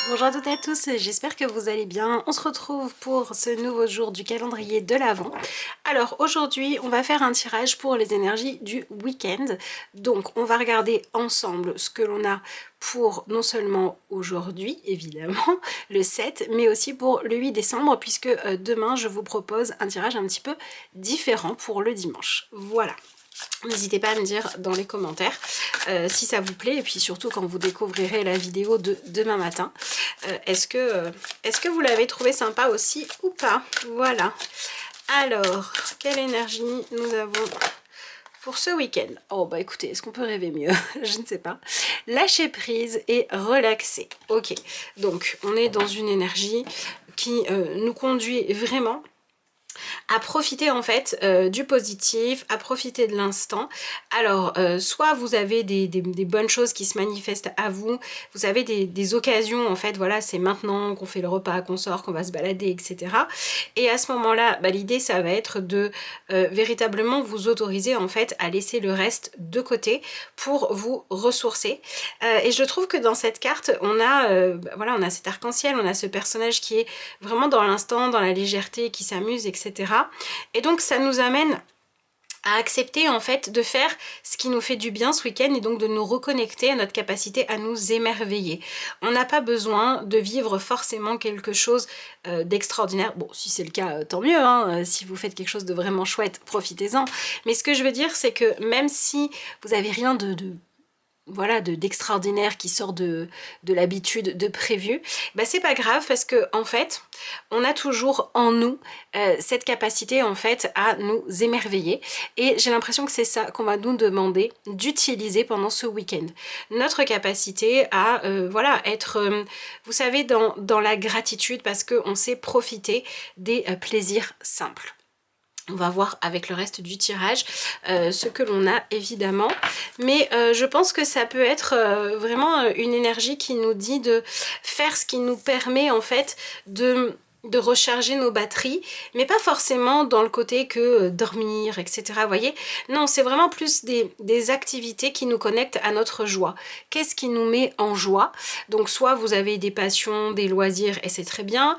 Bonjour à toutes et à tous, j'espère que vous allez bien. On se retrouve pour ce nouveau jour du calendrier de l'Avent. Alors aujourd'hui, on va faire un tirage pour les énergies du week-end. Donc on va regarder ensemble ce que l'on a pour non seulement aujourd'hui, évidemment, le 7, mais aussi pour le 8 décembre, puisque demain, je vous propose un tirage un petit peu différent pour le dimanche. Voilà. N'hésitez pas à me dire dans les commentaires si ça vous plaît, et puis surtout quand vous découvrirez la vidéo de demain matin, est-ce que vous l'avez trouvé sympa aussi ou pas? Voilà. Alors, quelle énergie nous avons pour ce week-end? Oh bah écoutez, est-ce qu'on peut rêver mieux? Je ne sais pas. Lâcher prise et relaxer. Ok, donc on est dans une énergie qui nous conduit vraiment à profiter en fait du positif, à profiter de l'instant. Alors soit vous avez des bonnes choses qui se manifestent à vous, vous avez des occasions en fait, voilà, c'est maintenant qu'on fait le repas, qu'on sort, qu'on va se balader, etc. Et à ce moment-là, bah, l'idée ça va être de véritablement vous autoriser en fait à laisser le reste de côté pour vous ressourcer. Et je trouve que dans cette carte, on a, voilà, on a cet arc-en-ciel, on a ce personnage qui est vraiment dans l'instant, dans la légèreté, qui s'amuse, etc. Et donc ça nous amène à accepter en fait de faire ce qui nous fait du bien ce week-end et donc de nous reconnecter à notre capacité à nous émerveiller. On n'a pas besoin de vivre forcément quelque chose d'extraordinaire. Bon, si c'est le cas, tant mieux, hein. Si vous faites quelque chose de vraiment chouette, profitez-en. Mais ce que je veux dire, c'est que même si vous n'avez rien voilà, d'extraordinaire qui sort de l'habitude, de prévu, bah c'est pas grave parce que en fait on a toujours en nous cette capacité en fait à nous émerveiller, et j'ai l'impression que c'est ça qu'on va nous demander d'utiliser pendant ce week-end, notre capacité à voilà, être vous savez, dans la gratitude, parce qu'on sait profiter des plaisirs simples. On va voir avec le reste du tirage ce que l'on a évidemment. Mais je pense que ça peut être vraiment une énergie qui nous dit de faire ce qui nous permet en fait de recharger nos batteries, mais pas forcément dans le côté que dormir, etc. Vous voyez? Non, c'est vraiment plus des activités qui nous connectent à notre joie. Qu'est-ce qui nous met en joie? Donc soit vous avez des passions, des loisirs, et c'est très bien,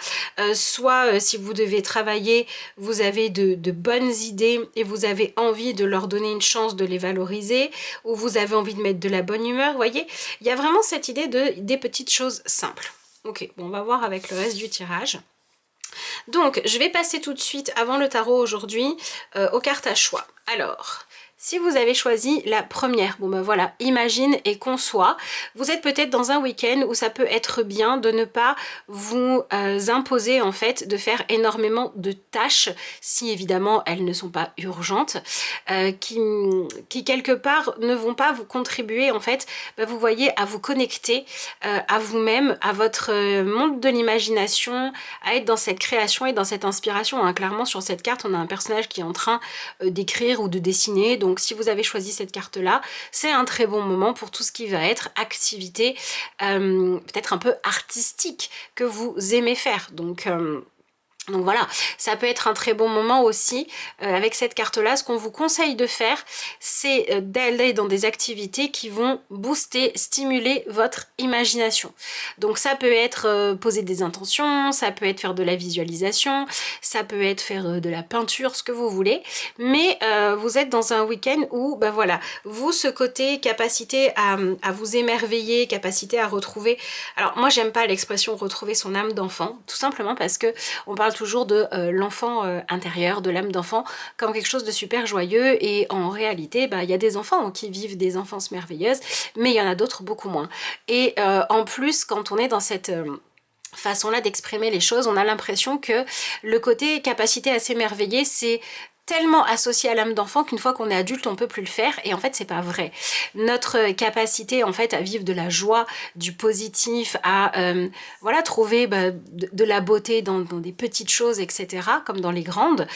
soit si vous devez travailler, vous avez de bonnes idées et vous avez envie de leur donner une chance de les valoriser, ou vous avez envie de mettre de la bonne humeur, vous voyez? Il y a vraiment cette idée des petites choses simples. Ok, bon, on va voir avec le reste du tirage. Donc, je vais passer tout de suite, avant le tarot aujourd'hui, aux cartes à choix. Alors, si vous avez choisi la première, bon ben voilà, imagine et conçois. Vous êtes peut-être dans un week-end où ça peut être bien de ne pas vous imposer en fait de faire énormément de tâches, si évidemment elles ne sont pas urgentes, qui quelque part ne vont pas vous contribuer en fait, ben vous voyez, à vous connecter à vous-même, à votre monde de l'imagination, à être dans cette création et dans cette inspiration, hein. Clairement sur cette carte on a un personnage qui est en train d'écrire ou de dessiner, donc si vous avez choisi cette carte là, c'est un très bon moment pour tout ce qui va être activité peut-être un peu artistique que vous aimez faire. Donc voilà, ça peut être un très bon moment aussi avec cette carte-là. Ce qu'on vous conseille de faire, c'est d'aller dans des activités qui vont booster, stimuler votre imagination. Donc ça peut être poser des intentions, ça peut être faire de la visualisation, ça peut être faire de la peinture, ce que vous voulez. Mais vous êtes dans un week-end où, ben voilà, vous, ce côté capacité à vous émerveiller, capacité à retrouver... Alors moi, j'aime pas l'expression retrouver son âme d'enfant, tout simplement parce que on parle toujours de l'enfant intérieur, de l'âme d'enfant, comme quelque chose de super joyeux, et en réalité, bah, y a des enfants qui vivent des enfances merveilleuses, mais il y en a d'autres beaucoup moins. Et en plus, quand on est dans cette... façon-là d'exprimer les choses, on a l'impression que le côté capacité à s'émerveiller, c'est tellement associé à l'âme d'enfant qu'une fois qu'on est adulte on peut plus le faire, et en fait c'est pas vrai. Notre capacité en fait à vivre de la joie, du positif, à voilà, trouver de la beauté dans des petites choses, etc., comme dans les grandes,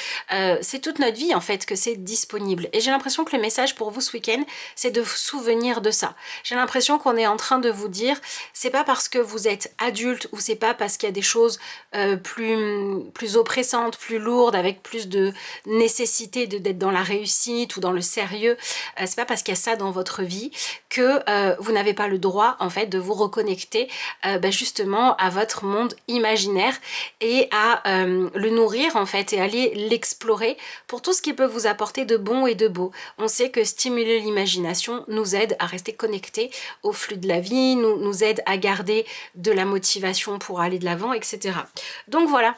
c'est toute notre vie en fait que c'est disponible. Et j'ai l'impression que le message pour vous ce week-end, c'est de vous souvenir de ça. J'ai l'impression qu'on est en train de vous dire, c'est pas parce que vous êtes adulte, ou c'est pas parce qu'il y a des choses plus oppressantes, plus lourdes, avec plus de nécessité nécessité d'être dans la réussite ou dans le sérieux, c'est pas parce qu'il y a ça dans votre vie que vous n'avez pas le droit en fait de vous reconnecter justement à votre monde imaginaire et à le nourrir en fait et aller l'explorer pour tout ce qui peut vous apporter de bon et de beau. On sait que stimuler l'imagination nous aide à rester connectés au flux de la vie, nous aide à garder de la motivation pour aller de l'avant, etc. Donc voilà.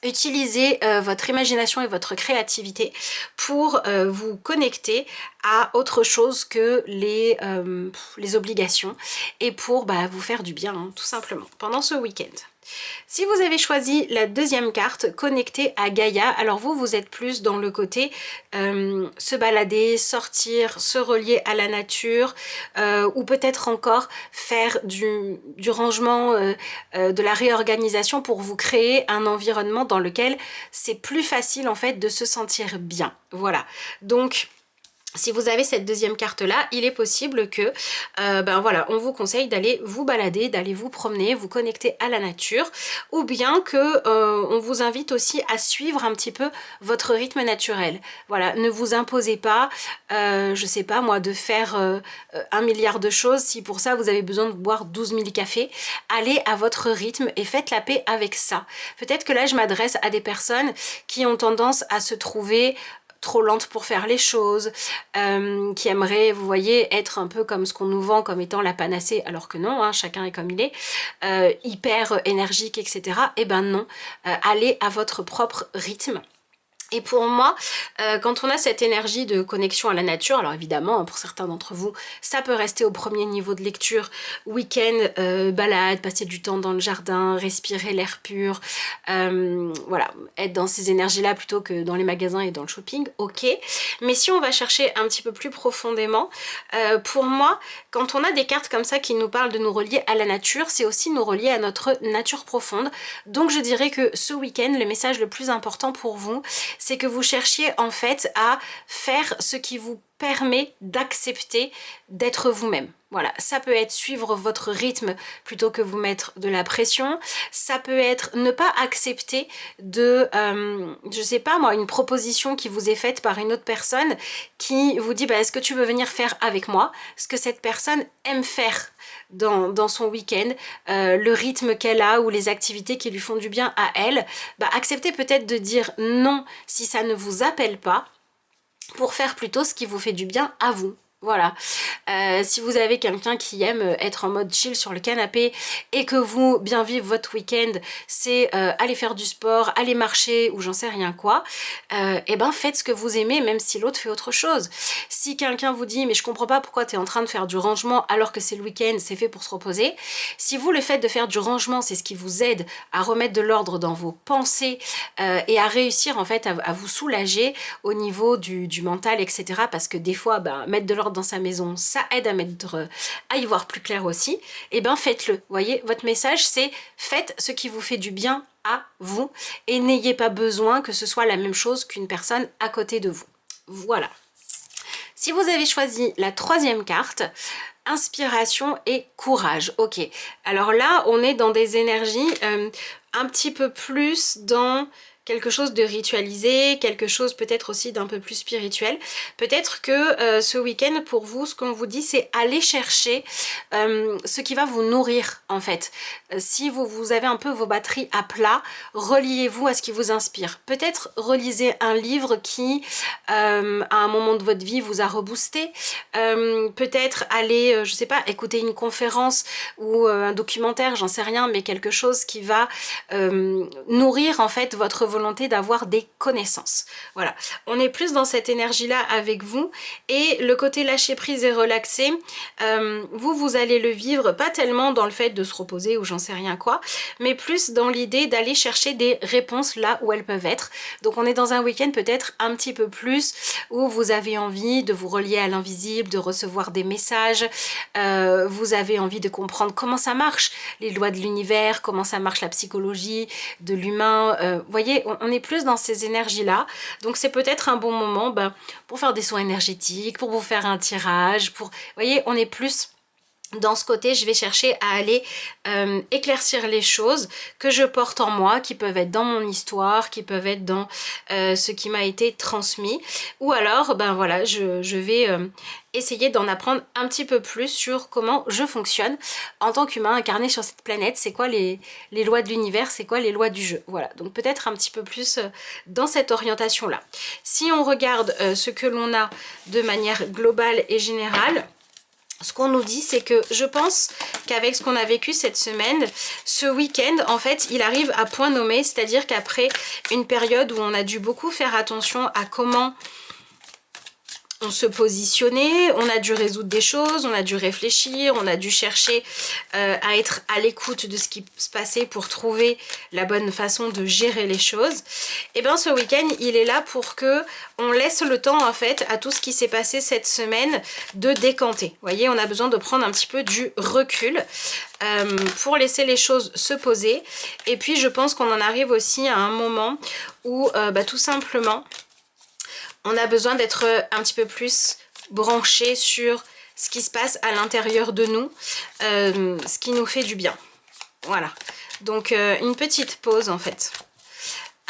Utilisez votre imagination et votre créativité pour vous connecter à autre chose que les obligations et pour vous faire du bien, hein, tout simplement, pendant ce week-end. Si vous avez choisi la deuxième carte, connectée à Gaïa, alors vous êtes plus dans le côté se balader, sortir, se relier à la nature ou peut-être encore faire du rangement, de la réorganisation pour vous créer un environnement dans lequel c'est plus facile en fait de se sentir bien. Voilà, donc si vous avez cette deuxième carte là, il est possible que voilà, on vous conseille d'aller vous balader, d'aller vous promener, vous connecter à la nature, ou bien que on vous invite aussi à suivre un petit peu votre rythme naturel. Voilà, ne vous imposez pas, je sais pas moi, de faire 1 milliard de choses si pour ça vous avez besoin de boire 12 000 cafés. Allez à votre rythme et faites la paix avec ça. Peut-être que là je m'adresse à des personnes qui ont tendance à se trouver trop lente pour faire les choses, qui aimeraient, vous voyez, être un peu comme ce qu'on nous vend comme étant la panacée, alors que non, hein, chacun est comme il est, hyper énergique, etc. Eh ben non, allez à votre propre rythme. Et pour moi, quand on a cette énergie de connexion à la nature, alors évidemment, pour certains d'entre vous, ça peut rester au premier niveau de lecture, week-end, balade, passer du temps dans le jardin, respirer l'air pur, voilà, être dans ces énergies-là plutôt que dans les magasins et dans le shopping, ok. Mais si on va chercher un petit peu plus profondément, pour moi, quand on a des cartes comme ça qui nous parlent de nous relier à la nature, c'est aussi nous relier à notre nature profonde. Donc je dirais que ce week-end, le message le plus important pour vous, c'est que vous cherchiez en fait à faire ce qui vous permet d'accepter d'être vous-même. Voilà, ça peut être suivre votre rythme plutôt que vous mettre de la pression. Ça peut être ne pas accepter de, je sais pas moi, une proposition qui vous est faite par une autre personne qui vous dit est-ce que tu veux venir faire avec moi ce que cette personne aime faire dans son week-end, le rythme qu'elle a ou les activités qui lui font du bien à elle. Acceptez peut-être de dire non si ça ne vous appelle pas, pour faire plutôt ce qui vous fait du bien à vous. Voilà, si vous avez quelqu'un qui aime être en mode chill sur le canapé et que vous, bien vivre votre week-end, c'est aller faire du sport, aller marcher ou j'en sais rien quoi, et ben faites ce que vous aimez même si l'autre fait autre chose. Si quelqu'un vous dit mais je comprends pas pourquoi tu es en train de faire du rangement alors que c'est le week-end, c'est fait pour se reposer, si vous le fait de faire du rangement c'est ce qui vous aide à remettre de l'ordre dans vos pensées et à réussir en fait à vous soulager au niveau du mental, etc. Parce que des fois mettre de l'ordre dans sa maison, ça aide à y voir plus clair aussi, et ben faites-le. Vous voyez, votre message c'est faites ce qui vous fait du bien à vous et n'ayez pas besoin que ce soit la même chose qu'une personne à côté de vous. Voilà. Si vous avez choisi la troisième carte, inspiration et courage. Ok, alors là on est dans des énergies un petit peu plus dans quelque chose de ritualisé, quelque chose peut-être aussi d'un peu plus spirituel. Peut-être que ce week-end pour vous, ce qu'on vous dit, c'est aller chercher ce qui va vous nourrir en fait. Si vous avez un peu vos batteries à plat, reliez-vous à ce qui vous inspire. Peut-être relisez un livre qui, à un moment de votre vie, vous a reboosté. Peut-être aller, je sais pas, écouter une conférence ou un documentaire, j'en sais rien, mais quelque chose qui va nourrir en fait votre volonté d'avoir des connaissances. Voilà, on est plus dans cette énergie-là avec vous et le côté lâcher prise et relaxer, vous allez le vivre pas tellement dans le fait de se reposer ou j'en sais rien quoi, mais plus dans l'idée d'aller chercher des réponses là où elles peuvent être. Donc on est dans un week-end peut-être un petit peu plus où vous avez envie de vous relier à l'invisible, de recevoir des messages, vous avez envie de comprendre comment ça marche, les lois de l'univers, comment ça marche la psychologie de l'humain, vous voyez, on est plus dans ces énergies-là, donc c'est peut-être un bon moment pour faire des soins énergétiques, pour vous faire un tirage, pour, vous voyez, on est plus dans ce côté, je vais chercher à aller éclaircir les choses que je porte en moi, qui peuvent être dans mon histoire, qui peuvent être dans ce qui m'a été transmis. Ou alors, ben voilà, je vais essayer d'en apprendre un petit peu plus sur comment je fonctionne en tant qu'humain incarné sur cette planète. C'est quoi les lois de l'univers, c'est quoi les lois du jeu. Voilà, donc peut-être un petit peu plus dans cette orientation-là. Si on regarde ce que l'on a de manière globale et générale, ce qu'on nous dit, c'est que je pense qu'avec ce qu'on a vécu cette semaine, ce week-end, en fait, il arrive à point nommé, c'est-à-dire qu'après une période où on a dû beaucoup faire attention à comment on se positionnait, on a dû résoudre des choses, on a dû réfléchir, on a dû chercher à être à l'écoute de ce qui se passait pour trouver la bonne façon de gérer les choses. Et bien ce week-end, il est là pour que on laisse le temps en fait à tout ce qui s'est passé cette semaine de décanter. Vous voyez, on a besoin de prendre un petit peu du recul pour laisser les choses se poser. Et puis je pense qu'on en arrive aussi à un moment où tout simplement on a besoin d'être un petit peu plus branché sur ce qui se passe à l'intérieur de nous, ce qui nous fait du bien. Voilà, donc une petite pause en fait.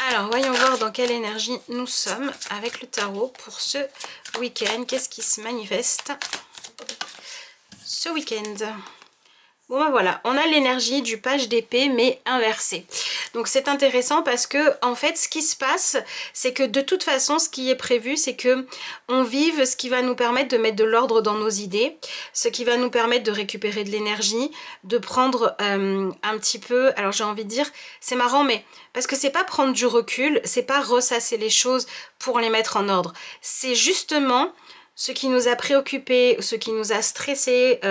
Alors, voyons voir dans quelle énergie nous sommes avec le tarot pour ce week-end. Qu'est-ce qui se manifeste ce week-end? Bon ben voilà, on a l'énergie du page d'épée mais inversée. Donc c'est intéressant parce que en fait ce qui se passe, c'est que de toute façon ce qui est prévu, c'est que on vive ce qui va nous permettre de mettre de l'ordre dans nos idées, ce qui va nous permettre de récupérer de l'énergie, de prendre un petit peu, alors j'ai envie de dire, c'est marrant mais parce que c'est pas prendre du recul, c'est pas ressasser les choses pour les mettre en ordre, c'est justement ce qui nous a préoccupés, ce qui nous a stressés,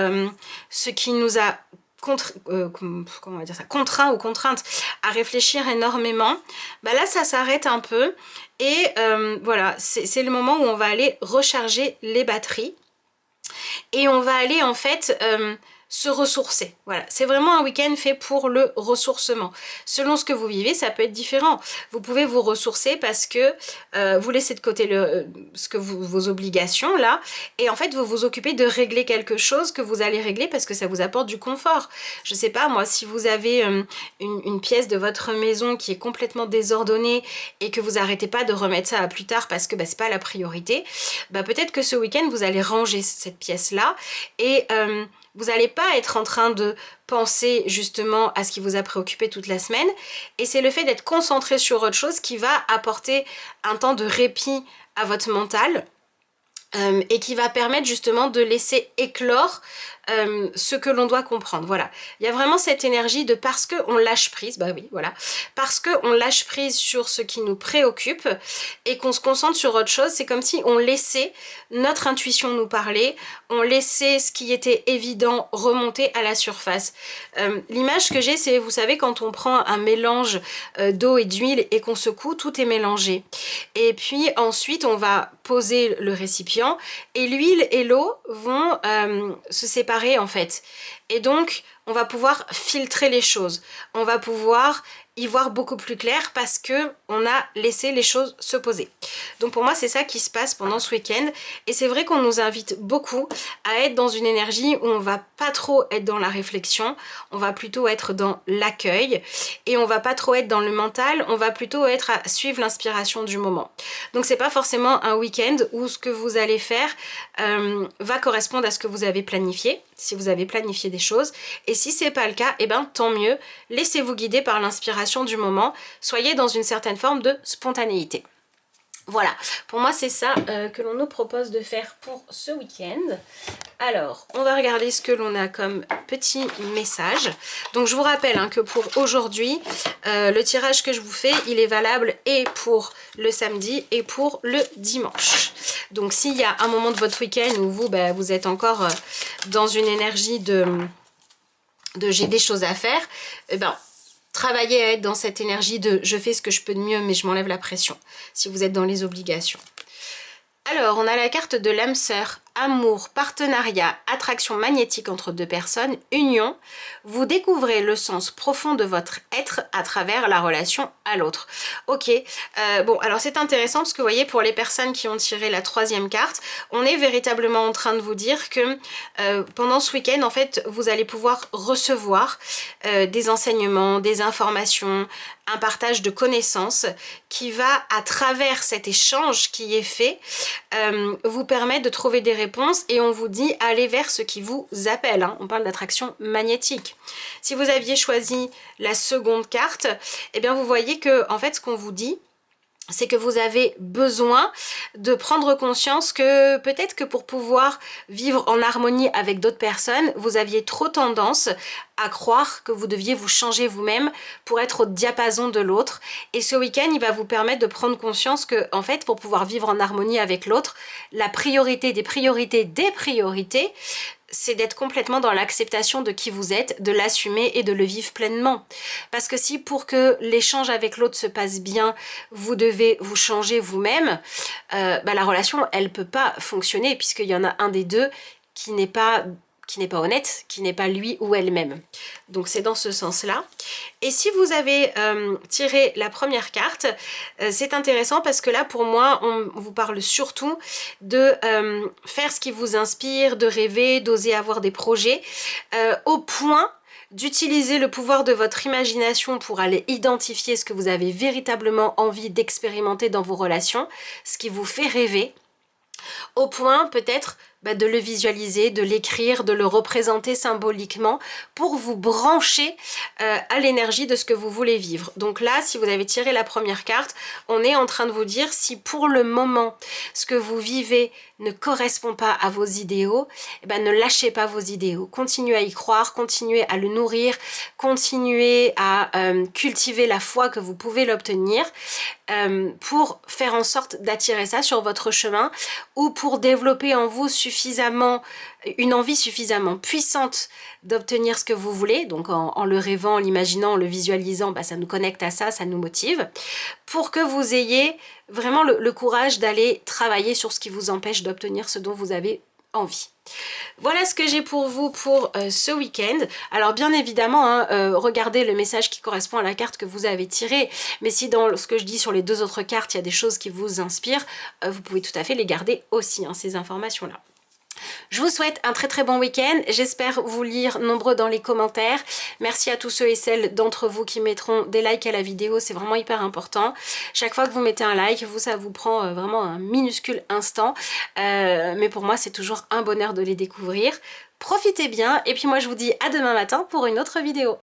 ce qui nous a comment on va dire ça, contraint ou contrainte à réfléchir énormément, bah là ça s'arrête un peu et voilà, c'est le moment où on va aller recharger les batteries et on va aller en fait se ressourcer. Voilà, c'est vraiment un week-end fait pour le ressourcement. Selon ce que vous vivez, ça peut être différent. Vous pouvez vous ressourcer parce que vous laissez de côté vos obligations là, et en fait vous vous occupez de régler quelque chose que vous allez régler parce que ça vous apporte du confort. Je sais pas moi, si vous avez une pièce de votre maison qui est complètement désordonnée et que vous arrêtez pas de remettre ça à plus tard parce que c'est pas la priorité, peut-être que ce week-end vous allez ranger cette pièce là et vous n'allez pas être en train de penser justement à ce qui vous a préoccupé toute la semaine. Et c'est le fait d'être concentré sur autre chose qui va apporter un temps de répit à votre mental et qui va permettre justement de laisser éclore ce que l'on doit comprendre. Voilà, il y a vraiment cette énergie de parce qu'on lâche prise, oui, voilà, parce qu'on lâche prise sur ce qui nous préoccupe et qu'on se concentre sur autre chose, c'est comme si on laissait notre intuition nous parler, on laissait ce qui était évident remonter à la surface. L'image que j'ai, c'est, vous savez, quand on prend un mélange d'eau et d'huile et qu'on secoue, tout est mélangé. Et puis ensuite, on va poser le récipient et l'huile et l'eau vont se séparer en fait, et donc on va pouvoir filtrer les choses, on va pouvoir y voir beaucoup plus clair parce que on a laissé les choses se poser. Donc pour moi c'est ça qui se passe pendant ce week-end et c'est vrai qu'on nous invite beaucoup à être dans une énergie où on va pas trop être dans la réflexion, on va plutôt être dans l'accueil et on va pas trop être dans le mental, on va plutôt être à suivre l'inspiration du moment. Donc c'est pas forcément un week-end où ce que vous allez faire va correspondre à ce que vous avez planifié, si vous avez planifié des choses, et si c'est pas le cas, tant mieux, laissez-vous guider par l'inspiration du moment, soyez dans une certaine forme de spontanéité. Voilà, pour moi c'est ça que l'on nous propose de faire pour ce week-end. Alors, on va regarder ce que l'on a comme petit message. Donc je vous rappelle que pour aujourd'hui, le tirage que je vous fais, il est valable et pour le samedi et pour le dimanche. Donc s'il y a un moment de votre week-end où vous êtes encore dans une énergie de j'ai des choses à faire, travaillez à être dans cette énergie de je fais ce que je peux de mieux mais je m'enlève la pression si vous êtes dans les obligations. Alors on a la carte de l'âme sœur amour, partenariat, attraction magnétique entre deux personnes, union, vous découvrez le sens profond de votre être à travers la relation à l'autre. Ok, bon alors c'est intéressant parce que vous voyez, pour les personnes qui ont tiré la troisième carte, on est véritablement en train de vous dire que pendant ce week-end, en fait, vous allez pouvoir recevoir des enseignements, des informations, un partage de connaissances qui va, à travers cet échange qui est fait, vous permettre de trouver des réponses, et on vous dit allez vers ce qui vous appelle, hein. On parle d'attraction magnétique. Si vous aviez choisi la seconde carte, eh bien vous voyez que en fait ce qu'on vous dit, c'est que vous avez besoin de prendre conscience que peut-être que pour pouvoir vivre en harmonie avec d'autres personnes, vous aviez trop tendance à croire que vous deviez vous changer vous-même pour être au diapason de l'autre. Et ce week-end, il va vous permettre de prendre conscience que, en fait, pour pouvoir vivre en harmonie avec l'autre, la priorité des priorités des priorités, c'est d'être complètement dans l'acceptation de qui vous êtes, de l'assumer et de le vivre pleinement. Parce que si pour que l'échange avec l'autre se passe bien, vous devez vous changer vous-même, la relation, elle peut pas fonctionner puisqu'il y en a un des deux qui n'est pas honnête, qui n'est pas lui ou elle-même. Donc c'est dans ce sens-là. Et si vous avez tiré la première carte, c'est intéressant parce que là, pour moi, on vous parle surtout de faire ce qui vous inspire, de rêver, d'oser avoir des projets, au point d'utiliser le pouvoir de votre imagination pour aller identifier ce que vous avez véritablement envie d'expérimenter dans vos relations, ce qui vous fait rêver, au point peut-être de le visualiser, de l'écrire, de le représenter symboliquement pour vous brancher à l'énergie de ce que vous voulez vivre. Donc là, si vous avez tiré la première carte, on est en train de vous dire si pour le moment, ce que vous vivez ne correspond pas à vos idéaux, ne lâchez pas vos idéaux. Continuez à y croire, continuez à le nourrir, continuez à cultiver la foi que vous pouvez l'obtenir pour faire en sorte d'attirer ça sur votre chemin, ou pour développer en vous une envie suffisamment puissante d'obtenir ce que vous voulez, donc en le rêvant, en l'imaginant, en le visualisant, ça nous connecte à ça, ça nous motive, pour que vous ayez vraiment le courage d'aller travailler sur ce qui vous empêche d'obtenir ce dont vous avez envie. Voilà ce que j'ai pour vous pour ce week-end. Alors bien évidemment, regardez le message qui correspond à la carte que vous avez tirée, mais si dans ce que je dis sur les deux autres cartes, il y a des choses qui vous inspirent, vous pouvez tout à fait les garder aussi, ces informations-là. Je vous souhaite un très bon week-end, j'espère vous lire nombreux dans les commentaires. Merci à tous ceux et celles d'entre vous qui mettront des likes à la vidéo, c'est vraiment hyper important. Chaque fois que vous mettez un like, ça vous prend vraiment un minuscule instant, mais pour moi c'est toujours un bonheur de les découvrir. Profitez bien, et puis moi je vous dis à demain matin pour une autre vidéo.